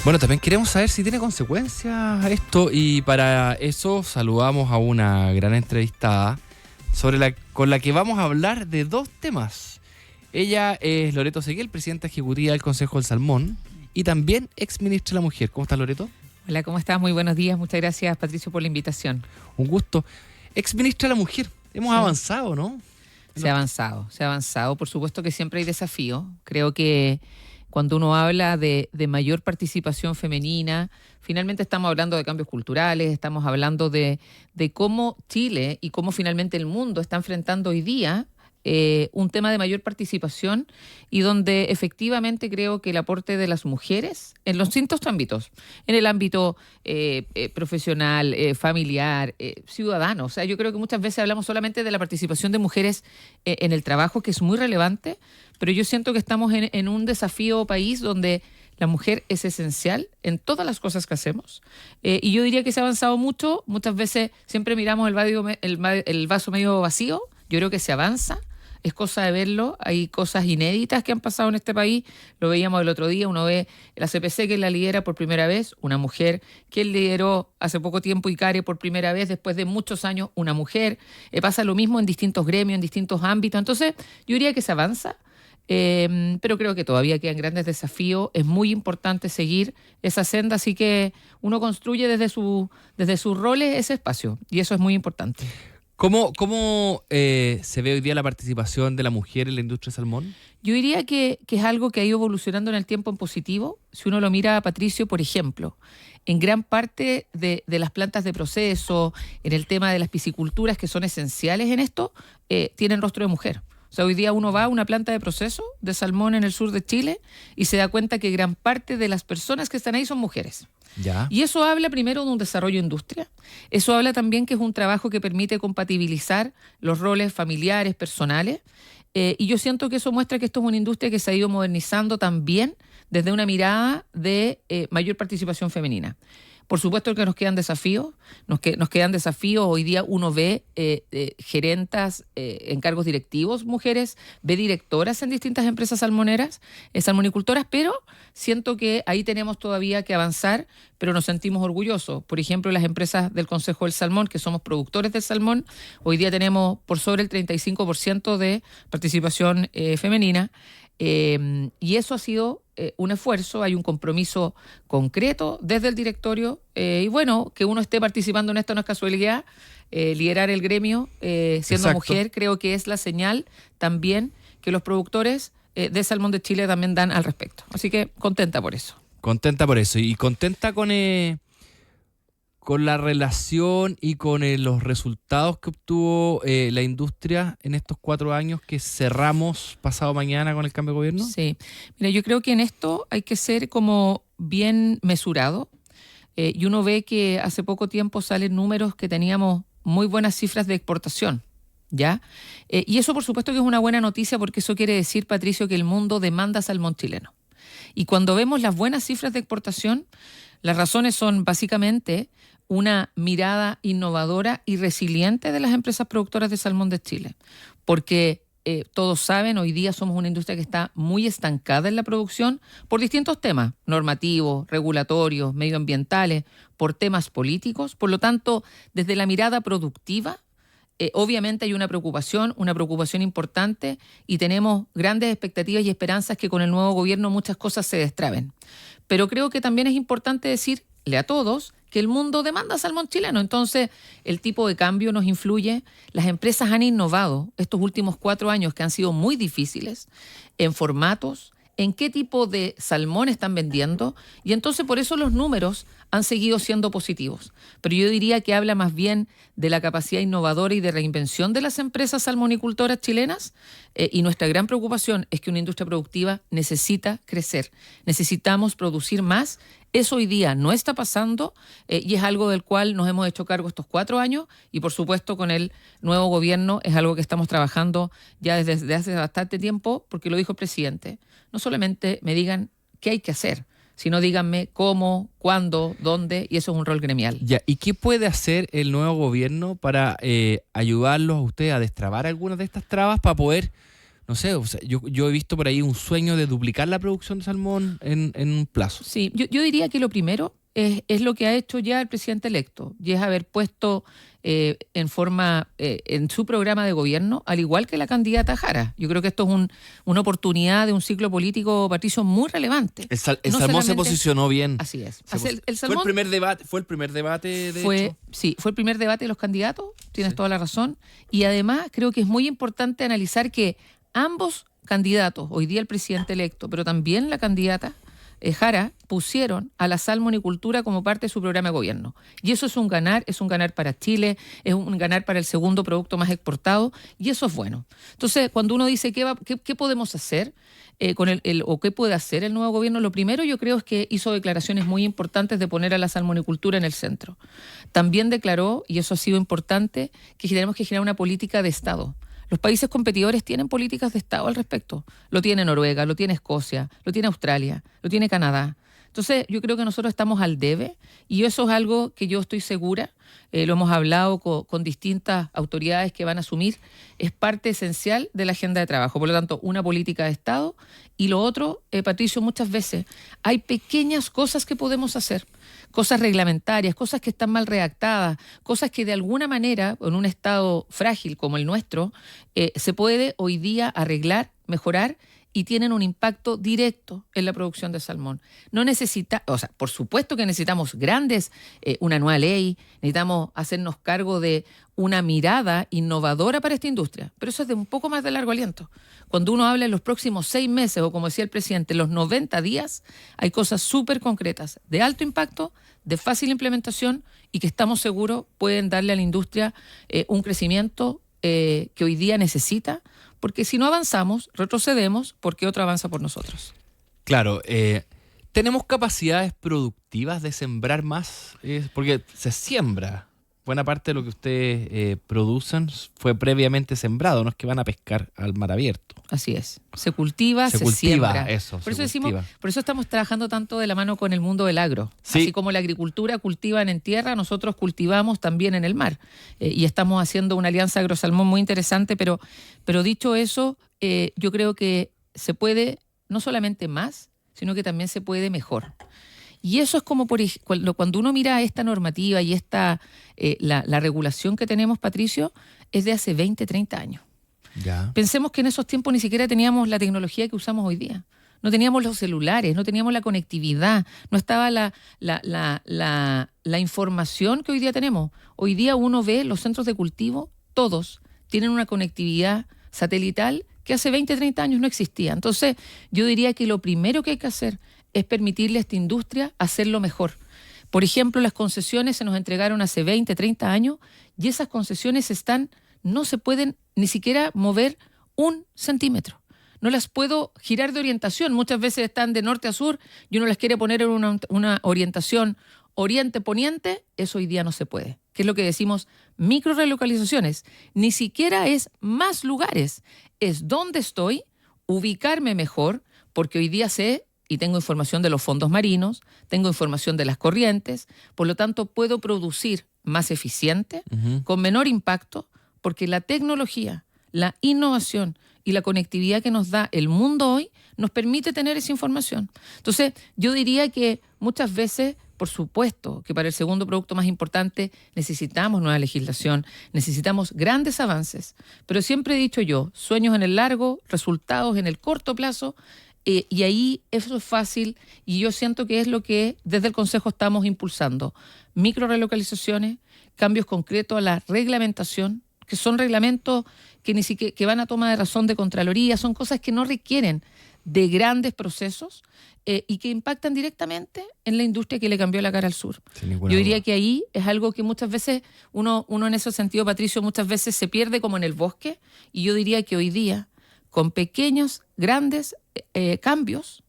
Bueno, también queremos saber si tiene consecuencias esto y para eso saludamos a una gran entrevistada con la que vamos a hablar de dos temas. Ella es Loreto Seguel, presidenta ejecutiva del Consejo del Salmón y también exministra de la Mujer. ¿Cómo estás, Loreto? Hola, ¿cómo estás? Muy buenos días. Muchas gracias, Patricio, por la invitación. Un gusto. Exministra de la Mujer. Hemos avanzado, ¿no? Se ha avanzado. Por supuesto que siempre hay desafíos. Creo que cuando uno habla de mayor participación femenina, finalmente estamos hablando de cambios culturales, estamos hablando de cómo Chile y cómo finalmente el mundo está enfrentando hoy día un tema de mayor participación y donde efectivamente creo que el aporte de las mujeres en los distintos ámbitos, en el ámbito profesional, familiar, ciudadano. O sea, yo creo que muchas veces hablamos solamente de la participación de mujeres en el trabajo, que es muy relevante, pero yo siento que estamos en un desafío país donde la mujer es esencial en todas las cosas que hacemos. Y yo diría que se ha avanzado mucho. Muchas veces siempre miramos el vaso medio vacío. Yo creo que se avanza. Es cosa de verlo. Hay cosas inéditas que han pasado en este país. Lo veíamos el otro día. Uno ve la CPC, que la lidera por primera vez, una mujer. Que lideró hace poco tiempo ICARE por primera vez, después de muchos años, una mujer. Pasa lo mismo en distintos gremios, en distintos ámbitos. Entonces, yo diría que se avanza. Pero creo que todavía quedan grandes desafíos. Es muy importante seguir esa senda, así que uno construye desde sus roles ese espacio, y eso es muy importante. ¿Cómo se ve hoy día la participación de la mujer en la industria del salmón? Yo diría que es algo que ha ido evolucionando en el tiempo en positivo. Si uno lo mira, Patricio, por ejemplo, en gran parte de las plantas de proceso, en el tema de las pisciculturas que son esenciales en esto, tienen rostro de mujer. O sea, hoy día uno va a una planta de proceso de salmón en el sur de Chile y se da cuenta que gran parte de las personas que están ahí son mujeres. Ya. Y eso habla primero de un desarrollo de industria. Eso habla también que es un trabajo que permite compatibilizar los roles familiares, personales. Y yo siento que eso muestra que esto es una industria que se ha ido modernizando también desde una mirada de mayor participación femenina. Por supuesto que nos quedan desafíos, nos quedan desafíos. Hoy día uno ve gerentas en cargos directivos, mujeres, ve directoras en distintas empresas salmoneras, salmonicultoras, pero siento que ahí tenemos todavía que avanzar, pero nos sentimos orgullosos. Por ejemplo, las empresas del Consejo del Salmón, que somos productores del salmón, hoy día tenemos por sobre el 35% de participación femenina. Y eso ha sido un esfuerzo, hay un compromiso concreto desde el directorio y bueno, que uno esté participando en esto no es casualidad. Liderar el gremio siendo Exacto. mujer creo que es la señal también que los productores de Salmón de Chile también dan al respecto. Así que contenta por eso. Contenta por eso y contenta con la relación y con los resultados que obtuvo la industria en estos 4 años que cerramos pasado mañana con el cambio de gobierno. Sí, mira, yo creo que en esto hay que ser como bien mesurado y uno ve que hace poco tiempo salen números que teníamos muy buenas cifras de exportación, ¿ya? Y eso por supuesto que es una buena noticia porque eso quiere decir, Patricio, que el mundo demanda salmón chileno. Y cuando vemos las buenas cifras de exportación, las razones son básicamente una mirada innovadora y resiliente de las empresas productoras de salmón de Chile. Porque todos saben, hoy día somos una industria que está muy estancada en la producción por distintos temas, normativos, regulatorios, medioambientales, por temas políticos. Por lo tanto, desde la mirada productiva, obviamente hay una preocupación importante y tenemos grandes expectativas y esperanzas que con el nuevo gobierno muchas cosas se destraben. Pero creo que también es importante decirle a todos que el mundo demanda salmón chileno. Entonces, el tipo de cambio nos influye. Las empresas han innovado estos últimos 4 años que han sido muy difíciles en formatos, en qué tipo de salmón están vendiendo y entonces por eso los números han seguido siendo positivos. Pero yo diría que habla más bien de la capacidad innovadora y de reinvención de las empresas salmonicultoras chilenas y nuestra gran preocupación es que una industria productiva necesita crecer. Necesitamos producir más. Eso hoy día no está pasando y es algo del cual nos hemos hecho cargo estos 4 años y por supuesto con el nuevo gobierno es algo que estamos trabajando ya desde hace bastante tiempo porque lo dijo el presidente. No solamente me digan qué hay que hacer, sino díganme cómo, cuándo, dónde, y eso es un rol gremial. Ya, ¿y qué puede hacer el nuevo gobierno para ayudarlos a ustedes a destrabar algunas de estas trabas para poder no sé, o sea, yo he visto por ahí un sueño de duplicar la producción de salmón en un plazo. Sí, yo diría que lo primero es lo que ha hecho ya el presidente electo, y es haber puesto en su programa de gobierno, al igual que la candidata Jara. Yo creo que esto es una oportunidad de un ciclo político, Patricio, muy relevante. El salmón se posicionó bien. Así es. El fue salmón el primer debate, de hecho. Sí, fue el primer debate de los candidatos, tienes toda la razón. Y además creo que es muy importante analizar que ambos candidatos, hoy día el presidente electo, pero también la candidata Jara, pusieron a la salmonicultura como parte de su programa de gobierno. Y eso es un ganar para Chile, es un ganar para el segundo producto más exportado, y eso es bueno. Entonces, cuando uno dice qué podemos hacer o qué puede hacer el nuevo gobierno, lo primero yo creo es que hizo declaraciones muy importantes de poner a la salmonicultura en el centro. También declaró, y eso ha sido importante, que tenemos que generar una política de Estado. Los países competidores tienen políticas de Estado al respecto. Lo tiene Noruega, lo tiene Escocia, lo tiene Australia, lo tiene Canadá. Entonces, yo creo que nosotros estamos al debe, y eso es algo que yo estoy segura, lo hemos hablado con distintas autoridades que van a asumir, es parte esencial de la agenda de trabajo. Por lo tanto, una política de Estado. Y lo otro, Patricio, muchas veces hay pequeñas cosas que podemos hacer, cosas reglamentarias, cosas que están mal redactadas, cosas que de alguna manera, en un estado frágil como el nuestro, se puede hoy día arreglar, mejorar, y tienen un impacto directo en la producción de salmón. Por supuesto que necesitamos una nueva ley, necesitamos hacernos cargo de una mirada innovadora para esta industria, pero eso es de un poco más de largo aliento. Cuando uno habla en los próximos 6 meses, o como decía el presidente, los 90 días, hay cosas súper concretas, de alto impacto, de fácil implementación, y que estamos seguros pueden darle a la industria un crecimiento que hoy día necesita, porque si no avanzamos, retrocedemos, porque otro avanza por nosotros. Claro, ¿tenemos capacidades productivas de sembrar más? Porque se siembra. Buena parte de lo que ustedes producen fue previamente sembrado, no es que van a pescar al mar abierto. Así es. Se cultiva, se siembra. Por eso estamos trabajando tanto de la mano con el mundo del agro. Sí. Así como la agricultura cultivan en tierra, nosotros cultivamos también en el mar. Y estamos haciendo una alianza agrosalmón muy interesante, pero dicho eso, yo creo que se puede no solamente más, sino que también se puede mejor. Y eso es como cuando uno mira esta normativa y la regulación que tenemos, Patricio, es de hace 20, 30 años. Ya. Pensemos que en esos tiempos ni siquiera teníamos la tecnología que usamos hoy día. No teníamos los celulares, no teníamos la conectividad, no estaba la información que hoy día tenemos. Hoy día uno ve los centros de cultivo, todos tienen una conectividad satelital que hace 20, 30 años no existía. Entonces, yo diría que lo primero que hay que hacer es permitirle a esta industria hacerlo mejor. Por ejemplo, las concesiones se nos entregaron hace 20, 30 años, y esas concesiones no se pueden ni siquiera mover 1 centímetro. No las puedo girar de orientación. Muchas veces están de norte a sur y uno las quiere poner en una orientación oriente-poniente. Eso hoy día no se puede. ¿Qué es lo que decimos? Microrelocalizaciones. Ni siquiera es más lugares. Es dónde estoy, ubicarme mejor, porque hoy día sé y tengo información de los fondos marinos, tengo información de las corrientes, por lo tanto puedo producir más eficiente, con menor impacto, porque la tecnología, la innovación y la conectividad que nos da el mundo hoy nos permite tener esa información. Entonces, yo diría que muchas veces, por supuesto, que para el segundo producto más importante necesitamos nueva legislación, necesitamos grandes avances, pero siempre he dicho yo, sueños en el largo, resultados en el corto plazo, y ahí eso es fácil, y yo siento que es lo que desde el Consejo estamos impulsando. Microrelocalizaciones, cambios concretos a la reglamentación, que son reglamentos que van a toma de razón de Contraloría, son cosas que no requieren de grandes procesos y que impactan directamente en la industria que le cambió la cara al sur. Yo diría que ahí es algo que muchas veces uno en ese sentido, Patricio, muchas veces se pierde como en el bosque, y yo diría que hoy día, con pequeños, grandes cambios,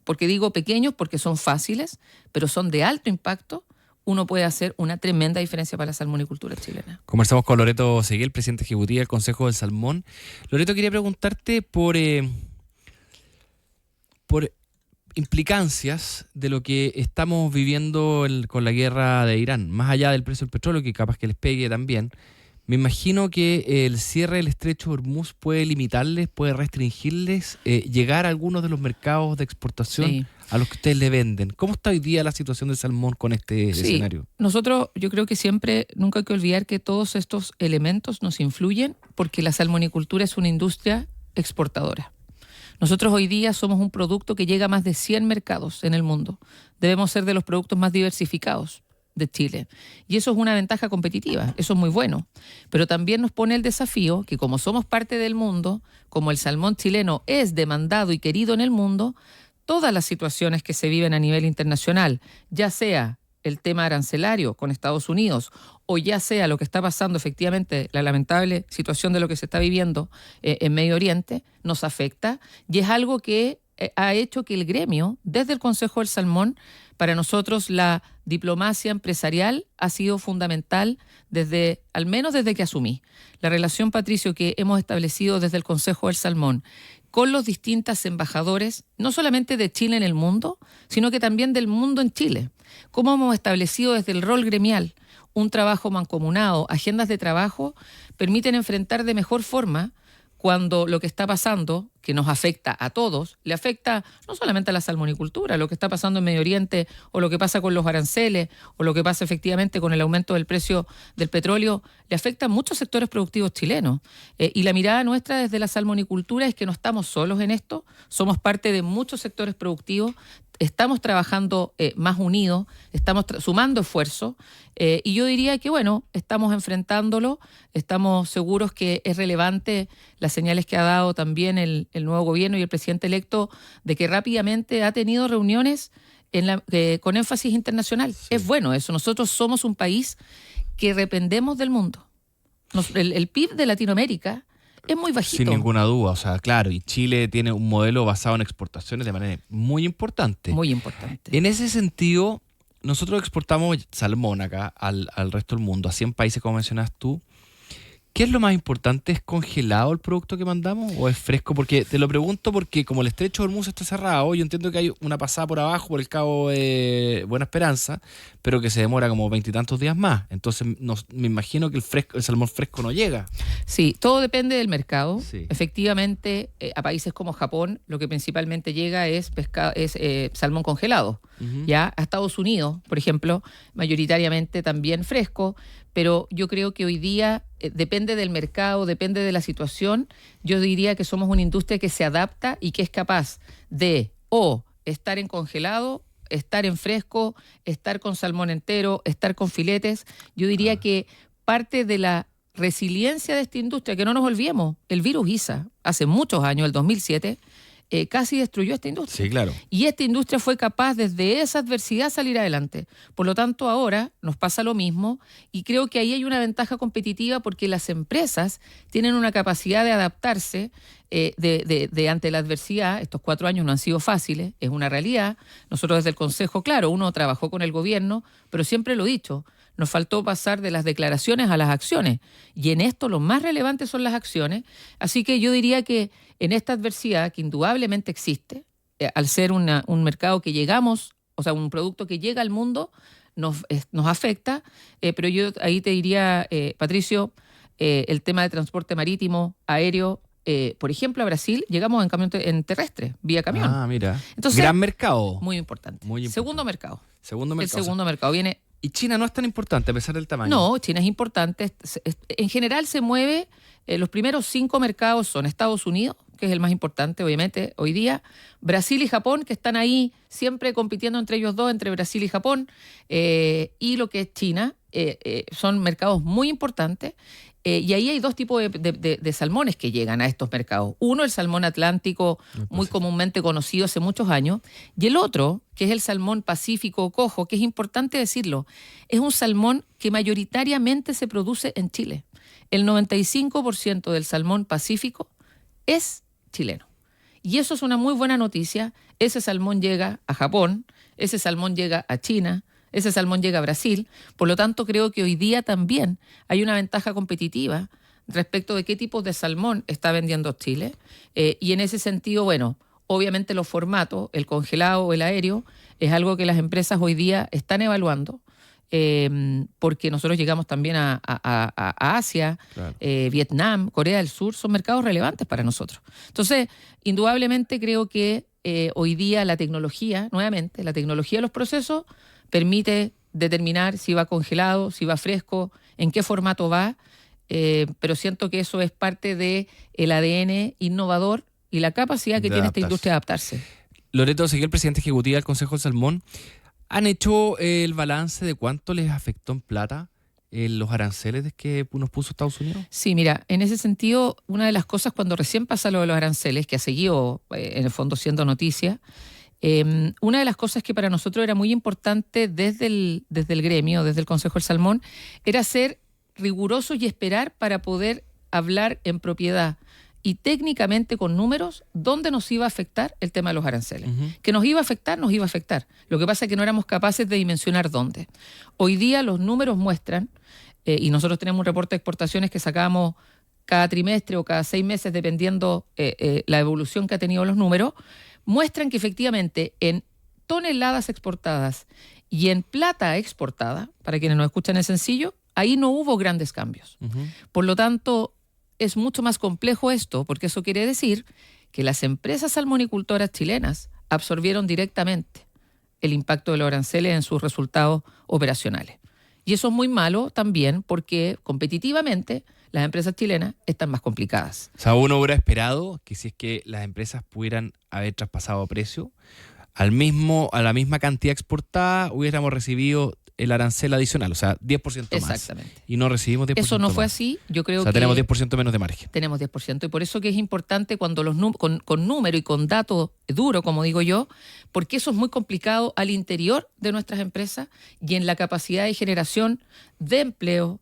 porque digo pequeños porque son fáciles, pero son de alto impacto, uno puede hacer una tremenda diferencia para la salmonicultura chilena. Conversamos con Loreto Seguel, presidente ejecutiva del Consejo del Salmón. Loreto, quería preguntarte por implicancias de lo que estamos viviendo con la guerra de Irán, más allá del precio del petróleo, que capaz que les pegue también. Me imagino que el cierre del estrecho de Hormuz puede limitarles, puede restringirles llegar a algunos de los mercados de exportación Sí. a los que ustedes le venden. ¿Cómo está hoy día la situación del salmón con este Sí, escenario? nosotros yo creo que siempre, nunca hay que olvidar que todos estos elementos nos influyen porque la salmonicultura es una industria exportadora. Nosotros hoy día somos un producto que llega a más de 100 mercados en el mundo. Debemos ser de los productos más diversificados de Chile. Y eso es una ventaja competitiva, eso es muy bueno. Pero también nos pone el desafío que como somos parte del mundo, como el salmón chileno es demandado y querido en el mundo, todas las situaciones que se viven a nivel internacional, ya sea el tema arancelario con Estados Unidos o ya sea lo que está pasando efectivamente, la lamentable situación de lo que se está viviendo en Medio Oriente, nos afecta y es algo que ha hecho que el gremio, desde el Consejo del Salmón, para nosotros la diplomacia empresarial ha sido fundamental al menos desde que asumí. La relación, Patricio, que hemos establecido desde el Consejo del Salmón con los distintos embajadores, no solamente de Chile en el mundo, sino que también del mundo en Chile. Cómo hemos establecido desde el rol gremial un trabajo mancomunado, agendas de trabajo, permiten enfrentar de mejor forma cuando lo que está pasando, que nos afecta a todos, le afecta no solamente a la salmonicultura, lo que está pasando en Medio Oriente o lo que pasa con los aranceles o lo que pasa efectivamente con el aumento del precio del petróleo, le afecta a muchos sectores productivos chilenos. Y la mirada nuestra desde la salmonicultura es que no estamos solos en esto, somos parte de muchos sectores productivos, estamos trabajando más unidos, estamos sumando esfuerzos y yo diría que, bueno, estamos enfrentándolo, estamos seguros que es relevante las señales que ha dado también el nuevo gobierno y el presidente electo de que rápidamente ha tenido reuniones con énfasis internacional. Sí. Es bueno eso, nosotros somos un país que dependemos del mundo. El PIB de Latinoamérica es muy bajito. Sin ninguna duda, o sea, claro, y Chile tiene un modelo basado en exportaciones de manera muy importante. Muy importante. En ese sentido, nosotros exportamos salmón acá al resto del mundo, a 100 países como mencionas tú. ¿Qué es lo más importante? ¿Es congelado el producto que mandamos o es fresco? Porque te lo pregunto porque como el estrecho de Hormuz está cerrado, yo entiendo que hay una pasada por abajo por el cabo de Buena Esperanza, pero que se demora como 20 y tantos días más. Entonces me imagino que el salmón fresco no llega. Sí, todo depende del mercado. Sí. Efectivamente, a países como Japón, lo que principalmente llega es salmón congelado. Uh-huh. Ya a Estados Unidos, por ejemplo, mayoritariamente también fresco, pero yo creo que hoy día depende del mercado, depende de la situación. Yo diría que somos una industria que se adapta y que es capaz de estar en congelado, estar en fresco, estar con salmón entero, estar con filetes. Yo diría que parte de la resiliencia de esta industria, que no nos olvidemos, el virus ISA, hace muchos años, el 2007, casi destruyó esta industria. Sí, claro. Y esta industria fue capaz desde esa adversidad salir adelante. Por lo tanto, ahora nos pasa lo mismo y creo que ahí hay una ventaja competitiva porque las empresas tienen una capacidad de adaptarse ante la adversidad. Estos 4 años no han sido fáciles, es una realidad. Nosotros desde el Consejo, claro, uno trabajó con el gobierno, pero siempre lo he dicho, nos faltó pasar de las declaraciones a las acciones. Y en esto lo más relevante son las acciones. Así que yo diría que en esta adversidad, que indudablemente existe, al ser un mercado que llegamos, o sea, un producto que llega al mundo, nos afecta. Pero yo ahí te diría, Patricio, el tema de transporte marítimo, aéreo, por ejemplo, a Brasil llegamos en terrestre, vía camión. Ah, mira. Entonces, gran mercado. Muy importante. Muy importante. Segundo mercado. El segundo mercado viene... Y China no es tan importante a pesar del tamaño. No, China es importante. En general se mueve, los primeros 5 mercados son Estados Unidos, que es el más importante obviamente hoy día, Brasil y Japón, que están ahí siempre compitiendo entre ellos dos, entre Brasil y Japón, y lo que es China, son mercados muy importantes. Y ahí hay 2 tipos de salmones que llegan a estos mercados. Uno, el salmón atlántico, muy comúnmente conocido hace muchos años, y el otro, que es el salmón pacífico cojo, que es importante decirlo, es un salmón que mayoritariamente se produce en Chile. El 95% del salmón pacífico es chileno. Y eso es una muy buena noticia. Ese salmón llega a Japón, ese salmón llega a China, ese salmón llega a Brasil. Por lo tanto, creo que hoy día también hay una ventaja competitiva respecto de qué tipos de salmón está vendiendo Chile. Y en ese sentido, bueno, obviamente los formatos, el congelado o el aéreo, es algo que las empresas hoy día están evaluando. porque nosotros llegamos también a Asia, Claro. Vietnam, Corea del Sur, son mercados relevantes para nosotros. Entonces, indudablemente creo que hoy día la tecnología, nuevamente, la tecnología de los procesos permite determinar si va congelado, si va fresco, en qué formato va, pero siento que eso es parte del ADN innovador y la capacidad que De tiene esta adaptarse. industria de adaptarse. Loreto Seguel, presidente ejecutiva del Consejo del Salmón, ¿han hecho el balance de cuánto les afectó en plata los aranceles que nos puso Estados Unidos? Sí, mira, en ese sentido, una de las cosas cuando recién pasa lo de los aranceles, que ha seguido en el fondo siendo noticia, una de las cosas que para nosotros era muy importante desde el gremio, desde el Consejo del Salmón, era ser rigurosos y esperar para poder hablar en propiedad y técnicamente con números dónde nos iba a afectar el tema de los aranceles. Que nos iba a afectar, nos iba a afectar. Lo que pasa es que no éramos capaces de dimensionar dónde. Hoy día los números muestran, y nosotros tenemos un reporte de exportaciones que sacamos cada trimestre o cada 6 meses, dependiendo la evolución que ha tenido los números, muestran que efectivamente en toneladas exportadas y en plata exportada, para quienes nos escuchan en sencillo, ahí no hubo grandes cambios. Por lo tanto, es mucho más complejo esto, porque eso quiere decir que las empresas salmonicultoras chilenas absorbieron directamente el impacto de los aranceles en sus resultados operacionales. Y eso es muy malo también porque competitivamente las empresas chilenas están más complicadas. O sea, uno hubiera esperado que si es que las empresas pudieran haber traspasado precio, a la misma cantidad exportada hubiéramos recibido el arancel adicional, o sea, 10% más. Exactamente. Y no recibimos 10% Eso no fue más. así. Yo creo O sea, que tenemos 10% menos de margen. tenemos 10%. Y por eso que es importante cuando con número y con dato duro, como digo yo, porque eso es muy complicado al interior de nuestras empresas y en la capacidad de generación de empleo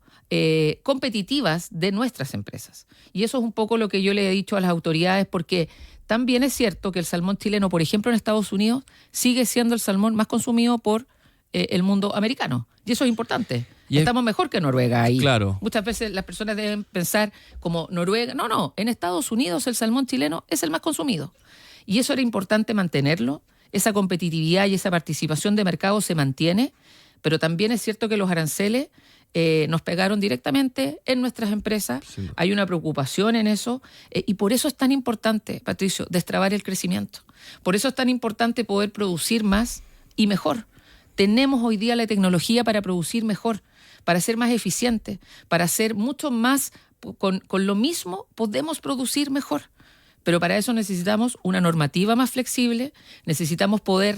competitivas de nuestras empresas. Y eso es un poco lo que yo le he dicho a las autoridades, porque también es cierto que el salmón chileno, por ejemplo, en Estados Unidos, sigue siendo el salmón más consumido por el mundo americano. Y eso es importante. Estamos mejor que Noruega ahí. Claro. Muchas veces las personas deben pensar como Noruega. No. En Estados Unidos el salmón chileno es el más consumido. Y eso era importante mantenerlo. Esa competitividad y esa participación de mercado se mantiene. Pero también es cierto que los aranceles nos pegaron directamente en nuestras empresas. Sí. Hay una preocupación en eso. Y por eso es tan importante, Patricio, destrabar el crecimiento. Por eso es tan importante poder producir más y mejor. Tenemos hoy día la tecnología para producir mejor, para ser más eficientes, para hacer mucho más, con lo mismo podemos producir mejor. Pero para eso necesitamos una normativa más flexible, necesitamos poder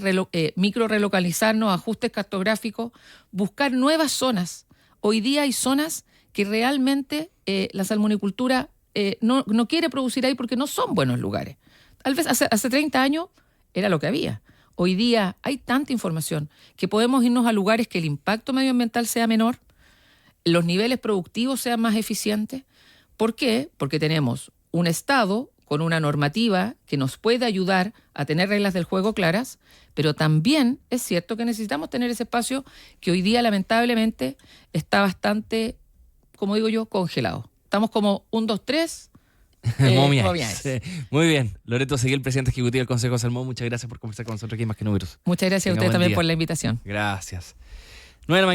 micro relocalizarnos, ajustes cartográficos, buscar nuevas zonas. Hoy día hay zonas que realmente la salmonicultura no quiere producir ahí porque no son buenos lugares. Tal vez hace 30 años era lo que había. Hoy día hay tanta información que podemos irnos a lugares que el impacto medioambiental sea menor, los niveles productivos sean más eficientes. ¿Por qué? Porque tenemos un Estado con una normativa que nos puede ayudar a tener reglas del juego claras, pero también es cierto que necesitamos tener ese espacio que hoy día lamentablemente está bastante, como digo yo, congelado. Estamos como 1, 2, 3... momias. Muy bien. Loreto Seguel, presidente ejecutivo del Consejo de Salmón, muchas gracias por conversar con nosotros aquí en Más que Números. Muchas gracias a ustedes también por la invitación. Gracias. 9 de la mañana.